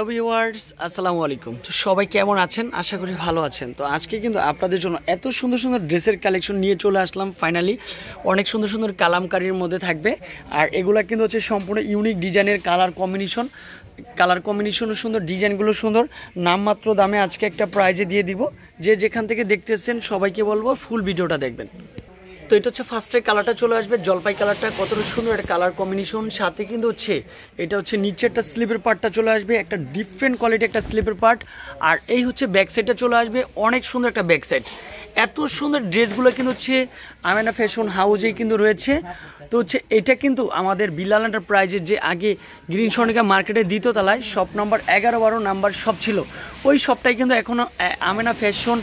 Viewers আসসালামু আলাইকুম। তো সবাই কেমন আছেন? আশা করি ভালো আছেন। তো আজকে কিন্তু আপনাদের জন্য এত সুন্দর সুন্দর ড্রেসের কালেকশন নিয়ে চলে আসলাম। ফাইনালি অনেক সুন্দর সুন্দর কালামকারীর মধ্যে থাকবে, আর এগুলা কিন্তু হচ্ছে সম্পূর্ণ ইউনিক ডিজাইনের কালার কম্বিনেশনও সুন্দর, ডিজাইনগুলো সুন্দর। নামমাত্র দামে আজকে একটা প্রাইজে দিয়ে দিব। যে যেখান থেকে দেখতেছেন সবাইকে বলবো ফুল ভিডিওটা দেখবেন। তো এটা হচ্ছে ফার্স্টের কালারটা চলে আসবে জলপাই কালারটা, কতটা সুন্দর একটা কালার কম্বিনেশন। সাথে কিন্তু এটা হচ্ছে নিচে একটা স্লিপের পার্টটা চলে আসবে, একটা ডিফারেন্ট কোয়ালিটি একটা স্লিপের পার্ট। আর এই হচ্ছে ব্যাক সাইডটা চলে আসবে, অনেক সুন্দর একটা ব্যাক সাইড। এত সুন্দর ড্রেসগুলো কিন্তু হচ্ছে আমেনা ফ্যাশন হাউজেই কিন্তু রয়েছে। তো হচ্ছে এটা কিন্তু আমাদের বিলাল এন্টারপ্রাইজের যে আগে গ্রিন সনিকা মার্কেটের দ্বিতীয় তলায় শপ নম্বর 11-12 নাম্বার শপ ছিল, ওই শপটাই কিন্তু এখনও আমেনা ফ্যাশন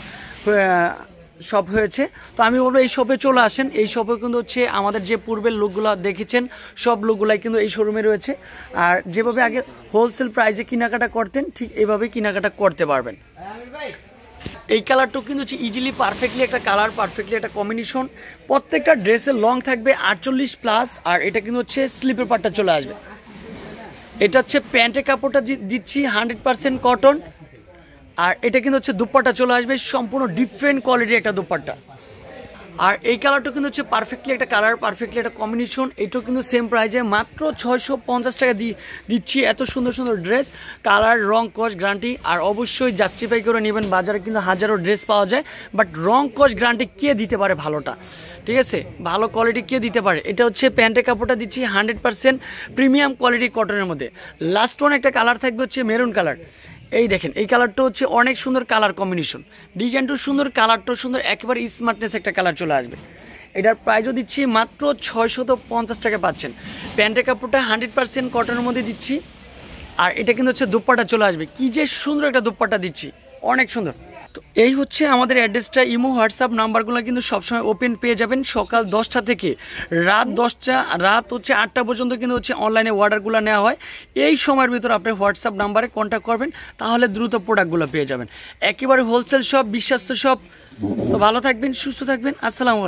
শপ হয়েছে। তো আমি বলবো এই শপে চলে আসেন। এই শপে কিন্তু হচ্ছে আমাদের যে পূর্বের লোকগুলো দেখেছেন সব লোকগুলাই কিন্তু এই শোরুমে রয়েছে। আর যেভাবে আগে হোলসেল প্রাইসে কেনাকাটা করতেন ঠিক এইভাবে কেনাকাটা করতে পারবেন। এই কালারটাও কিন্তু হচ্ছে ইজিলি পারফেক্টলি একটা কালার, পারফেক্টলি একটা কম্বিনেশন। প্রত্যেকটা ড্রেসের লং থাকবে 48+। আর এটা কিন্তু হচ্ছে স্লিপের পার্টটা চলে আসবে। এটা হচ্ছে প্যান্টের কাপড়টা দিচ্ছি 100% কটন। আর এটা কিন্তু হচ্ছে দুপাট্টা চলে আসবে সম্পূর্ণ ডিফারেন্ট কোয়ালিটির একটা দুপাট্টা। আর এই কালারটা কিন্তু হচ্ছে পারফেক্টলি একটা কালার, পারফেক্টলি একটা কম্বিনেশন। এটাও কিন্তু সেম প্রাইজে মাত্র 650 টাকা দিচ্ছি। এত সুন্দর সুন্দর ড্রেস, কালার রং কস গ্যারান্টি। আর অবশ্যই জাস্টিফাই করে নেবেন, বাজারে কিন্তু হাজারো ড্রেস পাওয়া যায়, বাট রং কস গ্যারান্টি কে দিতে পারে ভালোটা? ঠিক আছে, ভালো কোয়ালিটি কে দিতে পারে? এটা হচ্ছে প্যান্টের কাপড়টা দিচ্ছি 100% প্রিমিয়াম কোয়ালিটি কটনের মধ্যে। লাস্ট ওয়ান একটা কালার থাকবে হচ্ছে মেরুন কালার। এই দেখেন, এই কালারটা হচ্ছে অনেক সুন্দর কালার কম্বিনেশন, ডিজাইনটাও সুন্দর, কালারটাও সুন্দর, একেবারে স্মার্টনেস একটা কালার চলে আসবে। এটার প্রাইসও দিচ্ছি মাত্র 650 টাকা পাচ্ছেন। প্যান্টের কাপড়টা 100% কটনের মধ্যে দিচ্ছি। আর এটা কিন্তু হচ্ছে দুপাট্টা চলে আসবে, কি যে সুন্দর একটা দুপাট্টা দিচ্ছি, অনেক সুন্দর। তো এই হচ্ছে আমাদের অ্যাড্রেসটা। ইমো হোয়াটসঅ্যাপ নাম্বারগুলো কিন্তু সবসময় ওপেন পেয়ে যাবেন। সকাল 10টা থেকে রাত হচ্ছে 8টা পর্যন্ত কিন্তু হচ্ছে অনলাইনে অর্ডারগুলো নেওয়া হয়। এই সময়ের ভিতর আপনি হোয়াটসঅ্যাপ নাম্বারে কন্ট্যাক্ট করবেন, তাহলে দ্রুত প্রোডাক্টগুলো পেয়ে যাবেন। একেবারে হোলসেল শপ, বিশ্বাস্ত শপ। তো ভালো থাকবেন, সুস্থ থাকবেন। আসসালামু আলাইকুম।